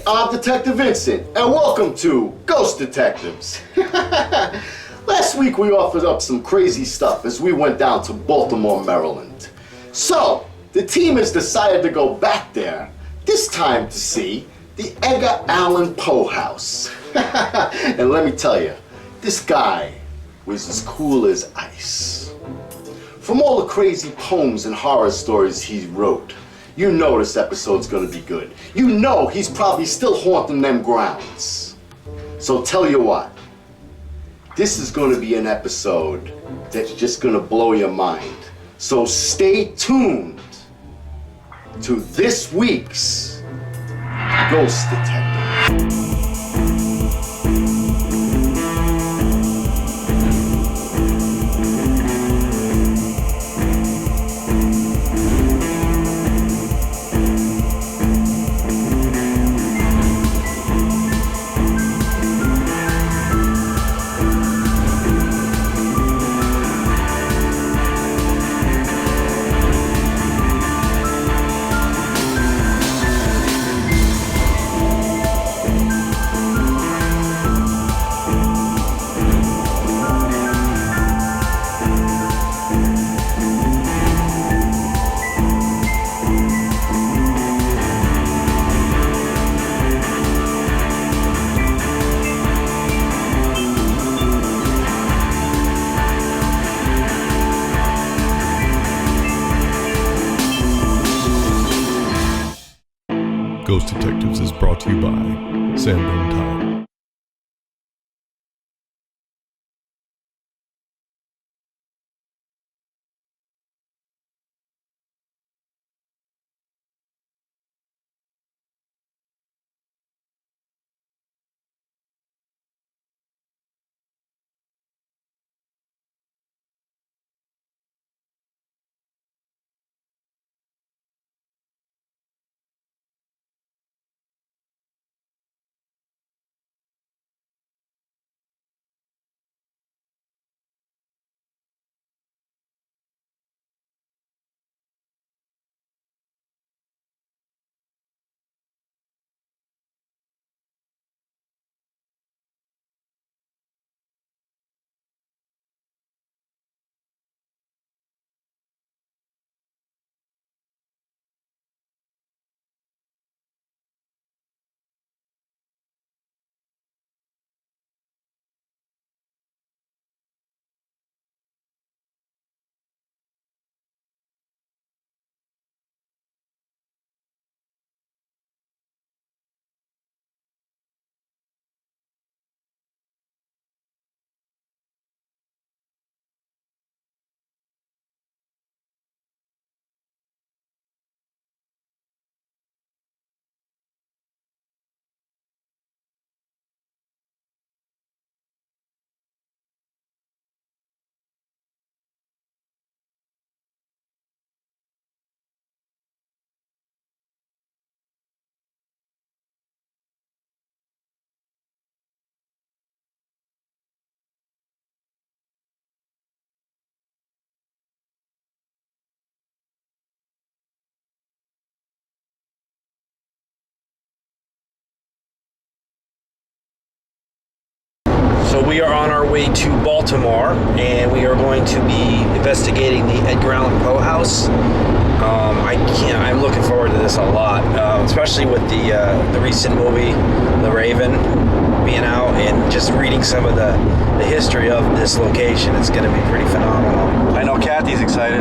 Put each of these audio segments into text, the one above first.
I'm Detective Vincent, and welcome to Ghost Detectives. Last week we offered up some crazy stuff as we went down to Baltimore, Maryland. So, the team has decided to go back there, this time to see the Edgar Allan Poe house. And let me tell you, this guy was as cool as ice. From all the crazy poems and horror stories he wrote, you know this episode's gonna be good. You know he's probably still haunting them grounds. So tell you what, this is gonna be an episode that's just gonna blow your mind. So stay tuned to this week's Ghost Detective. Ghost Detectives is brought to you by Sandone Tire. So we are on our way to Baltimore, and we are going to be investigating the Edgar Allan Poe house. I'm looking forward to this a lot, especially with the recent movie, The Raven, being out, and just reading some of the history of this location. It's going to be pretty phenomenal. I know Kathy's excited.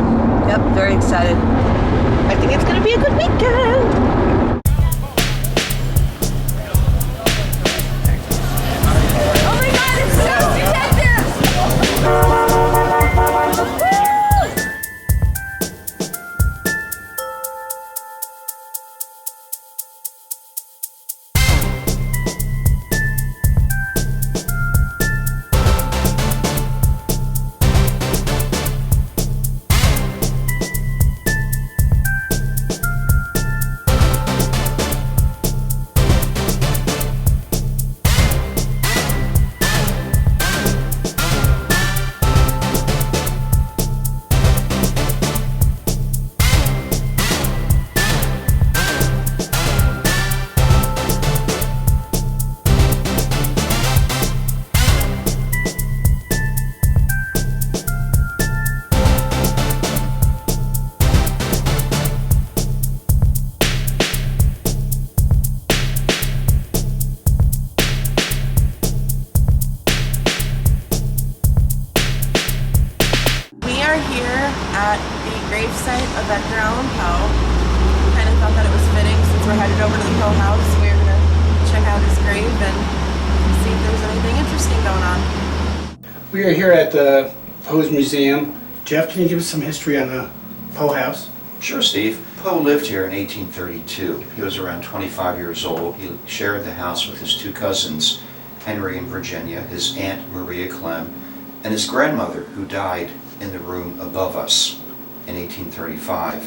Yep, very excited. I think it's going to be a good weekend. gravesite of Edgar Allan Poe. Kind of thought that it was fitting since we're headed over to the Poe house. We were going to check out his grave and see if there's anything interesting going on. We are here at the Poe's Museum. Jeff, can you give us some history on the Poe house? Sure, Steve. Poe lived here in 1832. He was around 25 years old. He shared the house with his two cousins, Henry and Virginia, his aunt Maria Clem, and his grandmother, who died in the room above us in 1835.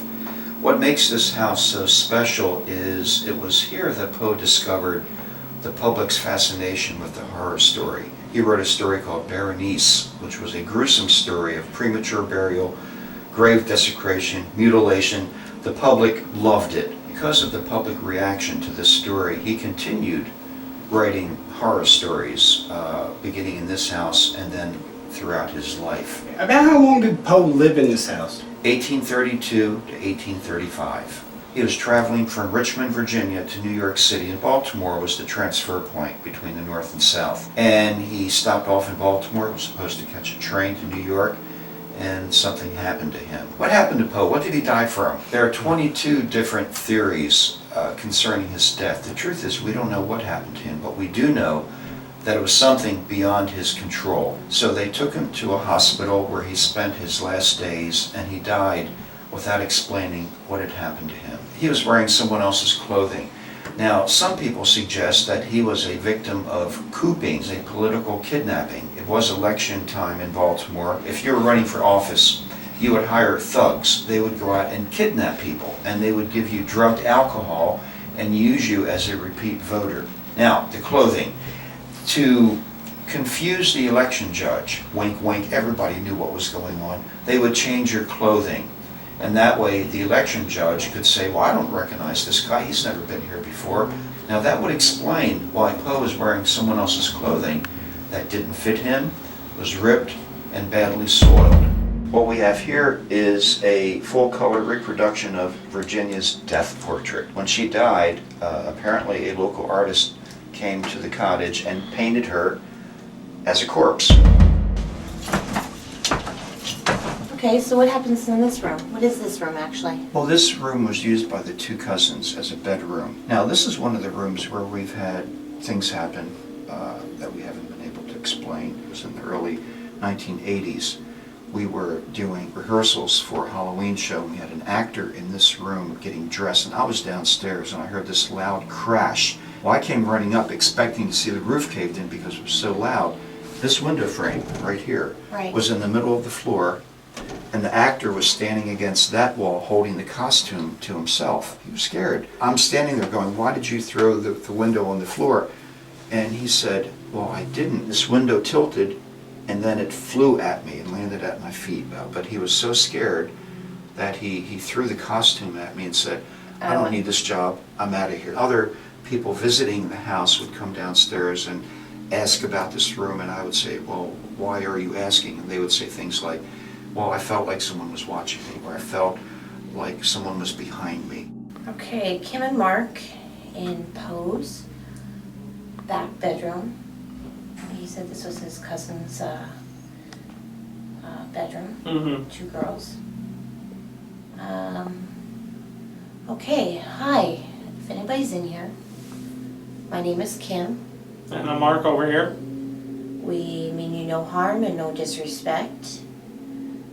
What makes this house so special is it was here that Poe discovered the public's fascination with the horror story. He wrote a story called Berenice, which was a gruesome story of premature burial, grave desecration, mutilation. The public loved it. Because of the public reaction to this story, he continued writing horror stories, beginning in this house and then throughout his life. About how long did Poe live in this house? 1832 to 1835. He was traveling from Richmond, Virginia to New York City, and Baltimore was the transfer point between the North and South. And he stopped off in Baltimore, was supposed to catch a train to New York, and something happened to him. What happened to Poe? What did he die from? There are 22 different theories concerning his death. The truth is, we don't know what happened to him, but we do know that it was something beyond his control. So they took him to a hospital where he spent his last days, and he died without explaining what had happened to him. He was wearing someone else's clothing. Now, some people suggest that he was a victim of coopings, a political kidnapping. It was election time in Baltimore. If you were running for office, you would hire thugs. They would go out and kidnap people, and they would give you drugged alcohol and use you as a repeat voter. Now, the clothing. To confuse the election judge, wink wink, everybody knew what was going on, they would change your clothing. And that way the election judge could say, well, I don't recognize this guy, he's never been here before. Now that would explain why Poe was wearing someone else's clothing that didn't fit him, was ripped, and badly soiled. What we have here is a full-color reproduction of Virginia's death portrait. When she died, apparently a local artist came to the cottage and painted her as a corpse. Okay, so what happens in this room? What is this room actually? Well, this room was used by the two cousins as a bedroom. Now, this is one of the rooms where we've had things happen that we haven't been able to explain. It was in the early 1980s. We were doing rehearsals for a Halloween show. We had an actor in this room getting dressed, and I was downstairs, and I heard this loud crash. Well, I came running up expecting to see the roof caved in because it was so loud. This window frame right here was in the middle of the floor, and the actor was standing against that wall holding the costume to himself. He was scared. I'm standing there going, why did you throw the window on the floor? And he said, well, I didn't. This window tilted, and then it flew at me and landed at my feet. But he was so scared that he threw the costume at me and said, I don't need this job, I'm out of here. Other people visiting the house would come downstairs and ask about this room, and I would say, well, why are you asking? And they would say things like, well, I felt like someone was watching me, or I felt like someone was behind me. Okay, Kim and Mark in Poe's back bedroom. He said this was his cousin's bedroom, two girls. Okay, hi, if anybody's in here. My name is Kim. And I'm Mark over here. We mean you no harm and no disrespect.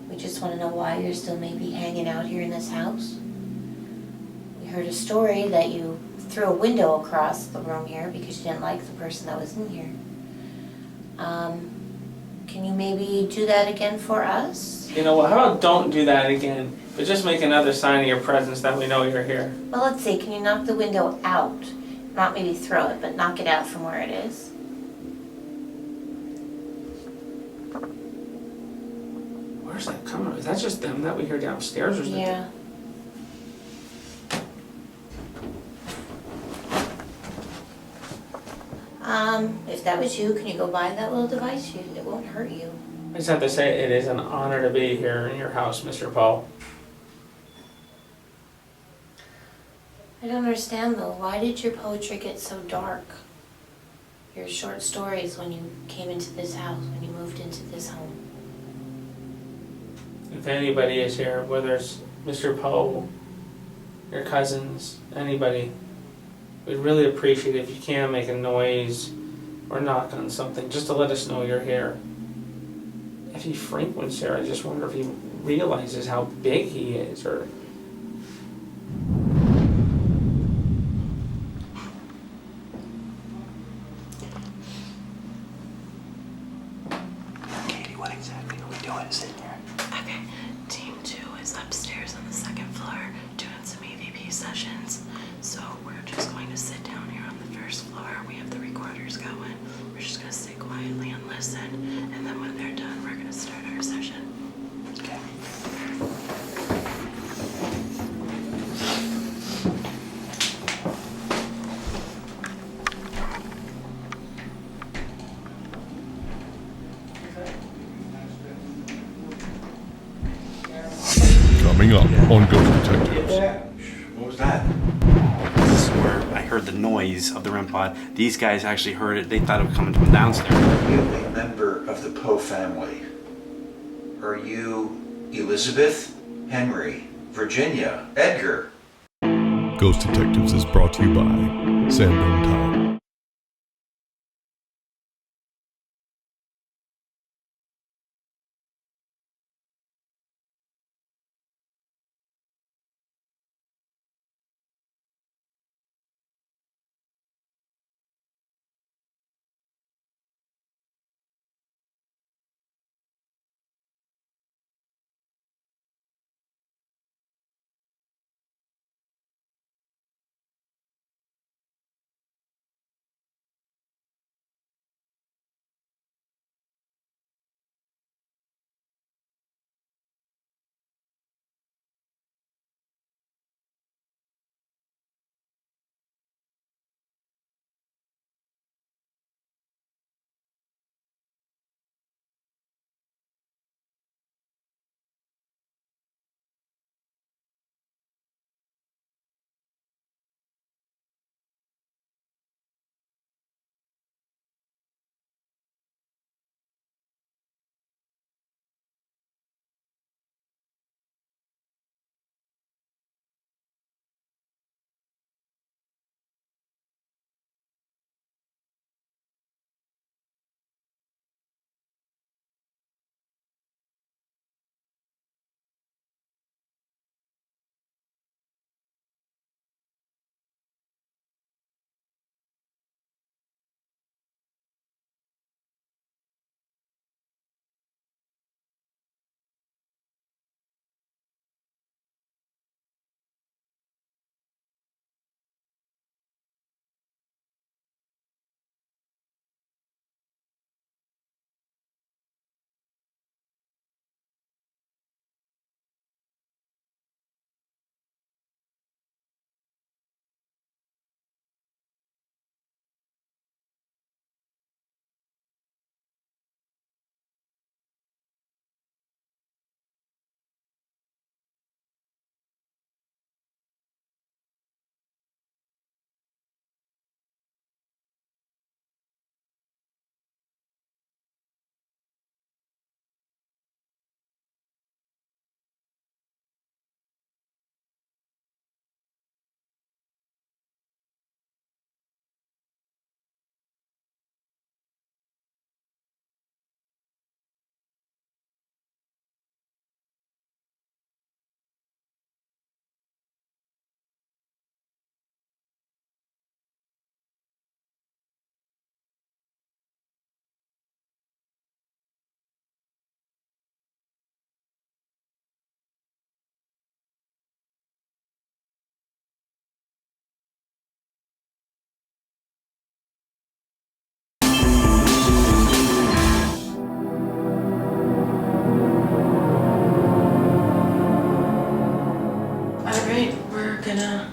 We just want to know why you're still maybe hanging out here in this house. We heard a story that you threw a window across the room here because you didn't like the person that was in here. Can you maybe do that again for us? You know what, how about don't do that again, but just make another sign of your presence that we know you're here. Well, let's see, can you knock the window out? Not maybe throw it, but knock it out from where it is. Where's that coming from? Is that just them that we hear downstairs, or is it? Yeah. If that was you, can you go buy that little device? It won't hurt you. I just have to say, it is an honor to be here in your house, Mr. Poe. I don't understand though, why did your poetry get so dark? Your short stories when you came into this house, when you moved into this home. If anybody is here, whether it's Mr. Poe, your cousins, anybody, we'd really appreciate it if you can make a noise or knock on something just to let us know you're here. If he frequents here, I just wonder if he realizes how big he is, or... Katie, what exactly are we doing sitting here? Okay, team 2 is upstairs on the 2nd floor doing some EVP sessions. So we're just going to sit down here on the 1st floor. We have the recorders going. We're just going to sit quietly and listen. And then when they're done, we're going to start our session. Okay. Coming up on Ghost Detectives. What was that? This is where I heard the noise of the REM pod. These guys actually heard it. They thought it was coming from downstairs. Are you a member of the Poe family? Are you Elizabeth, Henry, Virginia, Edgar? Ghost Detectives is brought to you by Sanborn Tower.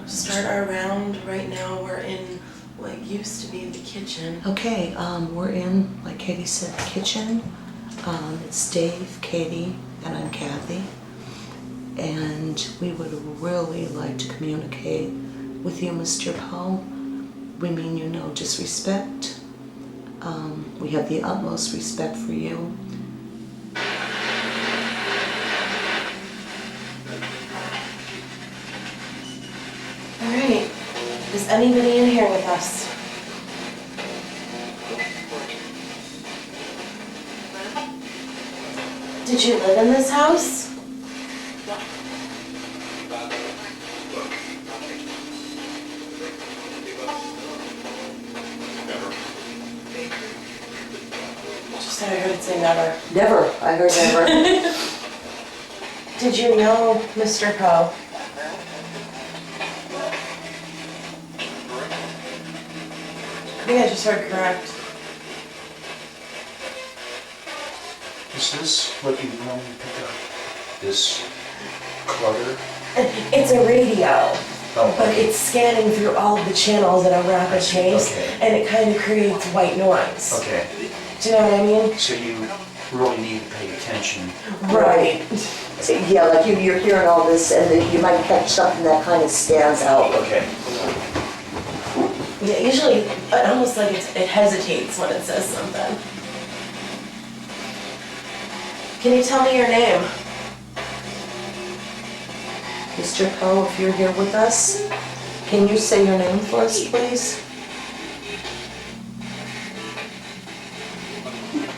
Start our round. Right now we're in what used to be the kitchen. Okay, we're in, like Katie said, the kitchen. It's Dave, Katie, and I'm Kathy. And we would really like to communicate with you, Mr. Poe. We mean you no disrespect. We have the utmost respect for you. Alright. Is anybody in here with us? Did you live in this house? Just I heard it say never. Never. I heard never. Did you know Mr. Poe? I think I just heard correct. Is this what you normally pick up? This clutter? It's a radio, Oh, but it's scanning through all of the channels at a rapid pace, okay. and it kind of creates white noise. Okay, Do you know what I mean? so you really need to pay attention. Right. Yeah, like you're hearing all this and then you might catch something that kind of stands out. Okay. Yeah, usually, almost like it hesitates when it says something. Can you tell me your name? Mr. Poe, if you're here with us, can you say your name for us, please?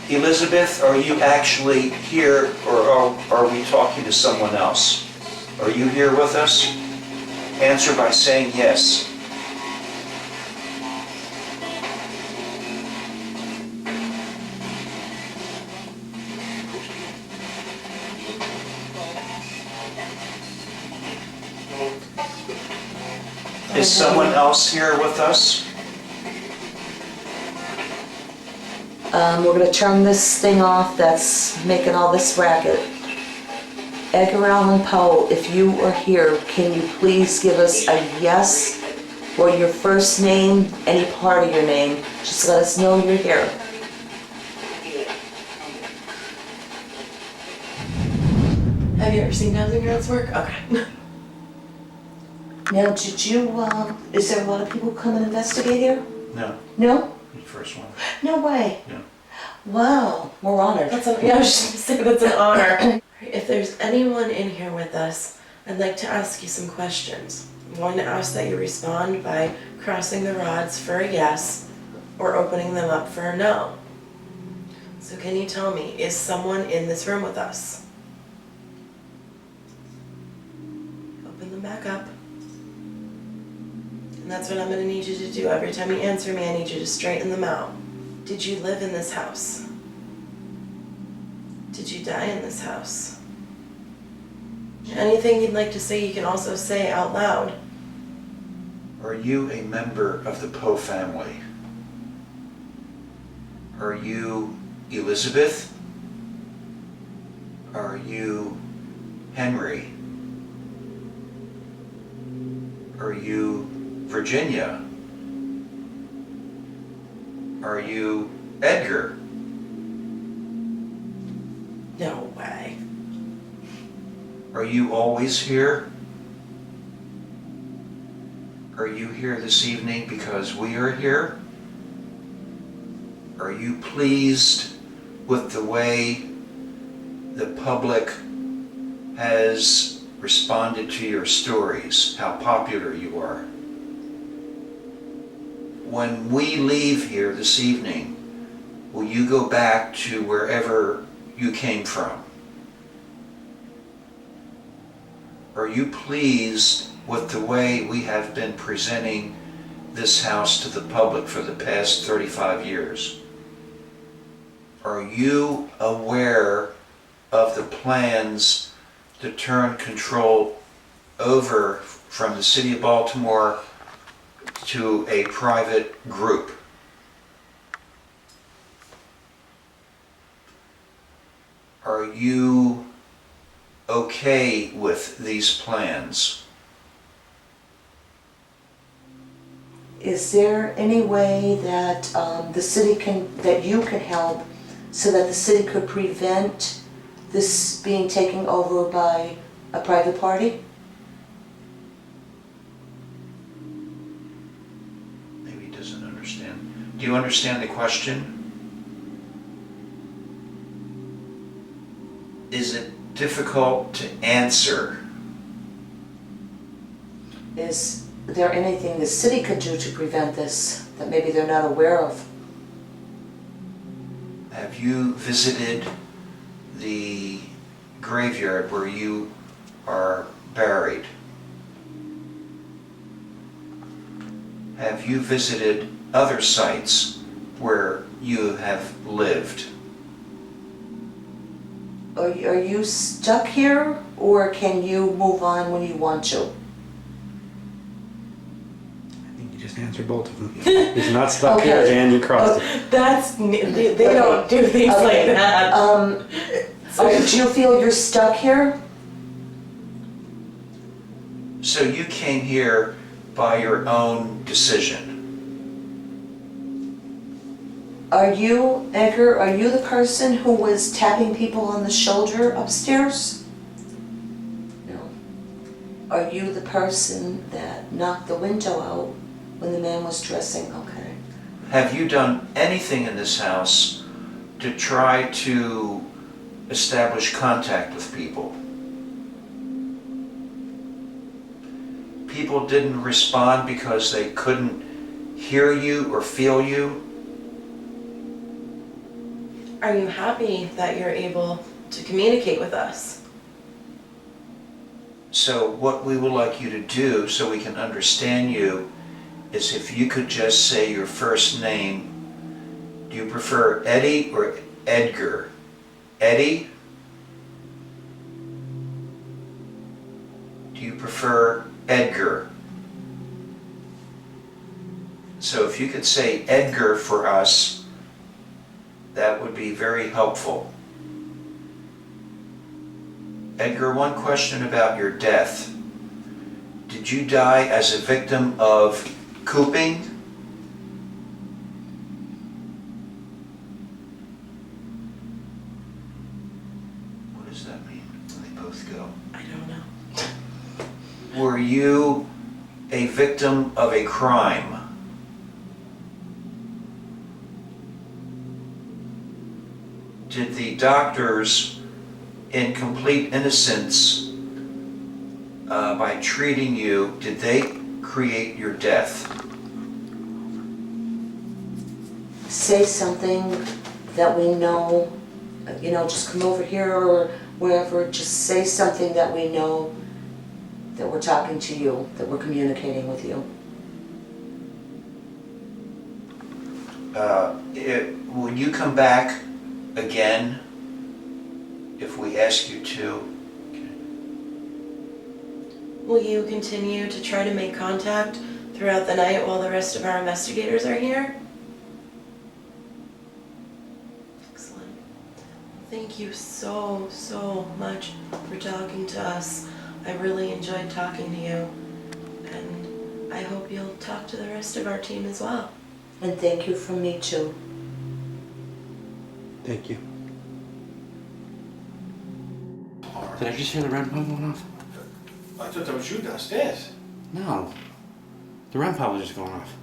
Elizabeth, are you actually here or are we talking to someone else? Are you here with us? Answer by saying yes. Is someone else here with us? We're gonna turn this thing off that's making all this racket. Edgar Allan Poe, if you are here, can you please give us a yes or your first name, any part of your name? Just let us know you're here. Have you ever seen Housing Girls work? Okay. Now, did you, is there a lot of people come and investigate here? No, No? the first one. No way. No. Wow, we're honored. Yeah, I was just gonna say that's an honor. If there's anyone in here with us, I'd like to ask you some questions. I'm going to ask that you respond by crossing the rods for a yes or opening them up for a no. So can you tell me, is someone in this room with us? Open them back up. And that's what I'm going to need you to do. Every time you answer me, I need you to straighten them out. Did you live in this house? Did you die in this house? Anything you'd like to say, you can also say out loud. Are you a member of the Poe family? Are you Elizabeth? Are you Henry? Are you Virginia? Are you Edgar? No way. Are you always here? Are you here this evening because we are here? Are you pleased with the way the public has responded to your stories, how popular you are? When we leave here this evening, will you go back to wherever you came from? Are you pleased with the way we have been presenting this house to the public for the past 35 years? Are you aware of the plans to turn control over from the city of Baltimore to a private group? Are you okay with these plans? Is there any way that the city that you can help so that the city could prevent this being taken over by a private party? Maybe he doesn't understand. Do you understand the question? Is it difficult to answer? Is there anything the city could do to prevent this that maybe they're not aware of? Have you visited the graveyard where you are buried? Have you visited other sites where you have lived? Are you stuck here, or can you move on when you want to? I think you just answered both of them. He's not stuck here and you crossed it. They don't do things like that. Do you feel you're stuck here? So you came here by your own decision. Are you, Edgar, are you the person who was tapping people on the shoulder upstairs? No. Are you the person that knocked the window out when the man was dressing? Okay. Have you done anything in this house to try to establish contact with people? People didn't respond because they couldn't hear you or feel you? Are you happy that you're able to communicate with us? So what we would like you to do, so we can understand you, is if you could just say your first name. Do you prefer Eddie or Edgar? Eddie? Do you prefer Edgar? So if you could say Edgar for us, that would be very helpful. Edgar, one question about your death. Did you die as a victim of cooping? What does that mean when they both go? I don't know. Were you a victim of a crime? Did the doctors, in complete innocence, by treating you, did they create your death? Say something that we know, just come over here or wherever, just say something that we know that we're talking to you, that we're communicating with you. Will you come back again if we ask you to? Will you continue to try to make contact throughout the night while the rest of our investigators are here? Excellent. Thank you so, so much for talking to us. I really enjoyed talking to you, and I hope you'll talk to the rest of our team as well. And thank you from me too. Thank you. Did I just hear the REM pod going off? I thought that was you downstairs. No. The REM pod was just going off.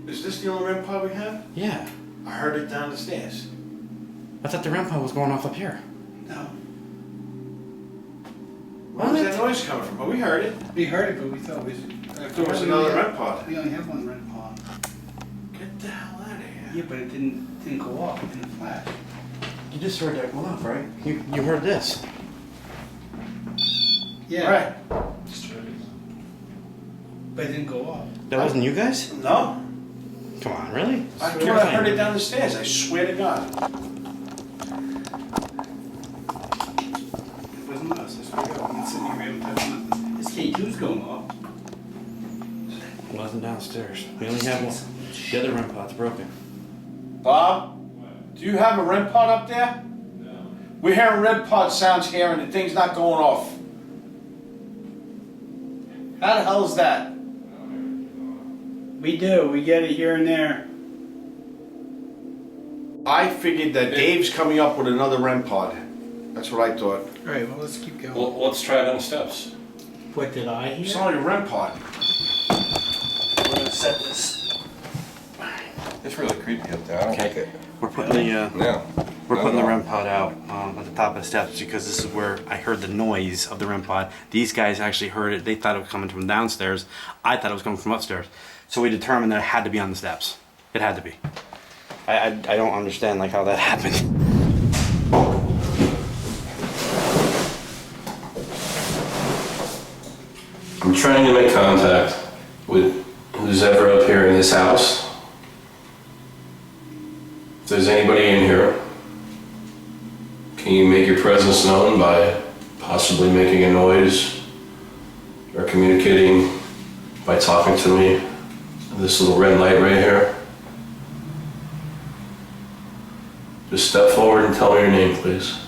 Is this the only REM pod we have? Yeah. I heard it down the stairs. I thought the REM pod was going off up here. No. Where was that noise coming from? Well, we heard it. We heard it, but we thought there was another REM pod. We only have one REM pod. Get the hell out of here. Yeah, but it didn't go off. It didn't flash. You just heard that going off, right? You heard this. Yeah. Right. But it didn't go off. That wasn't you guys? No. Come on, really? I heard it down the stairs. I swear to God. It wasn't us. I swear to God. I'm sitting here able to touch nothing. This K2's going off. It wasn't downstairs. We only have one. The other REM pod's broken. Bob, do you have a REM pod up there? No. We're hearing REM pod sounds here and the thing's not going off. How the hell is that? We do. We get it here and there. I figured that Dave's coming up with another REM pod. That's what I thought. All right, well, let's keep going. Well, let's try it on the steps. What did I hear? It's only a REM pod. We're going to set this. It's really creepy up there. I don't like it. We're putting the Yeah. We're putting the REM pod out at the top of the steps because this is where I heard the noise of the REM pod. These guys actually heard it. They thought it was coming from downstairs. I thought it was coming from upstairs. So we determined that it had to be on the steps. It had to be. I don't understand like how that happened. I'm trying to make contact with who's ever up here in this house. If there's anybody in here, can you make your presence known by possibly making a noise or communicating by talking to me? This little red light right here. Just step forward and tell me your name, please.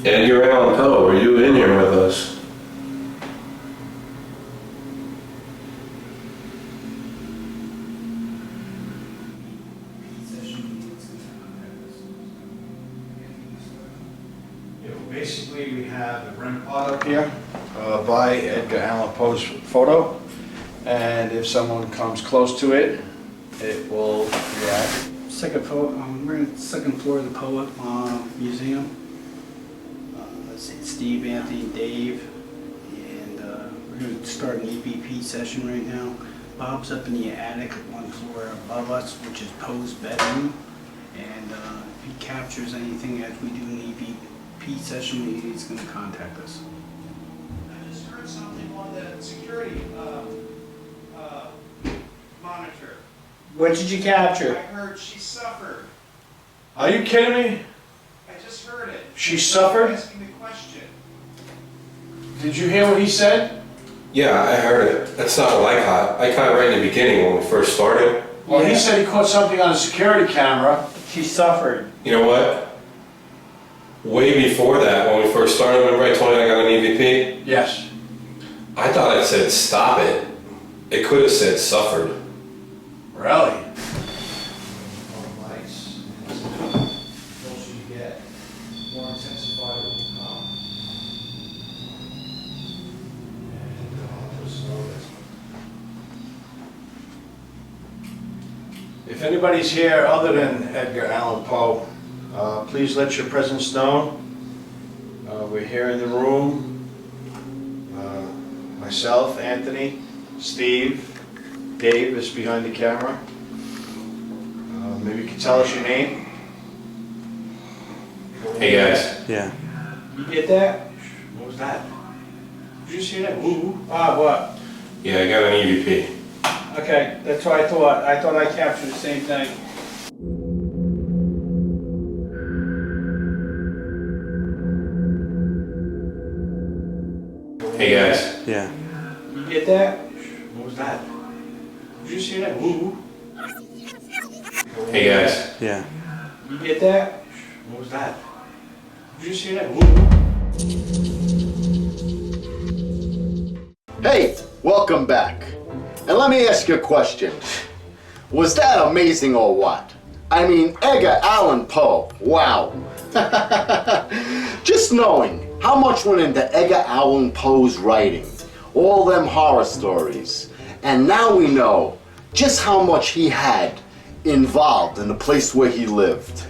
Edgar Allan Poe, are you in here with us? Basically, we have the REM pod up here by Edgar Allan Poe's photo, and if someone comes close to it, it will react. Second floor, we're in the second floor of the Poe Museum. It's Steve, Anthony, Dave, and we're going to start an EVP session right now. Bob's up in the attic, one floor above us, which is Poe's bedroom, and if he captures anything as we do an EVP session, he's going to contact us. I just heard something on the security monitor. What did you capture? I heard she suffered. Are you kidding me? I just heard it. She suffered? Asking the question. Did you hear what he said? Yeah, I heard it. That's not what I caught. I caught it right in the beginning when we first started. Well, he said he caught something on a security camera. She suffered. You know what? Way before that, when we first started, remember I told you I got an EVP? Yes. I thought it said stop it. It could have said suffered. Really? If anybody's here other than Edgar Allan Poe, please let your presence known. We're here in the room. Myself, Anthony, Steve, Dave is behind the camera. Maybe you can tell us your name. Hey guys. Yeah. You get that? What was that? Did you see that? Woo. Ah, what? Yeah, I got an EVP. Okay, that's what I thought. I thought I captured the same thing. Hey guys. Yeah. You get that? What was that? Did you see that? Woo. Hey guys. Yeah. You get that? What was that? Did you see that? Woo. Hey, welcome back. And let me ask you a question. Was that amazing or what? I mean, Edgar Allan Poe, wow. Just knowing how much went into Edgar Allan Poe's writing, all them horror stories, and now we know just how much he had involved in the place where he lived.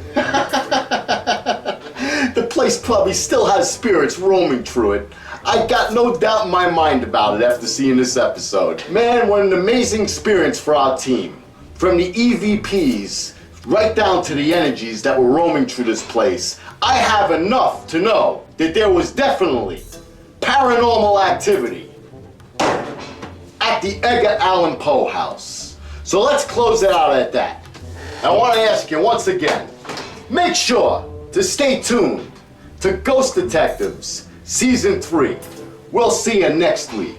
The place probably still has spirits roaming through it. I got no doubt in my mind about it after seeing this episode. Man, what an amazing experience for our team. From the EVPs right down to the energies that were roaming through this place. I have enough to know that there was definitely paranormal activity at the Edgar Allan Poe house. So let's close it out at that. I want to ask you once again, make sure to stay tuned to Ghost Detectives Season 3. We'll see you next week.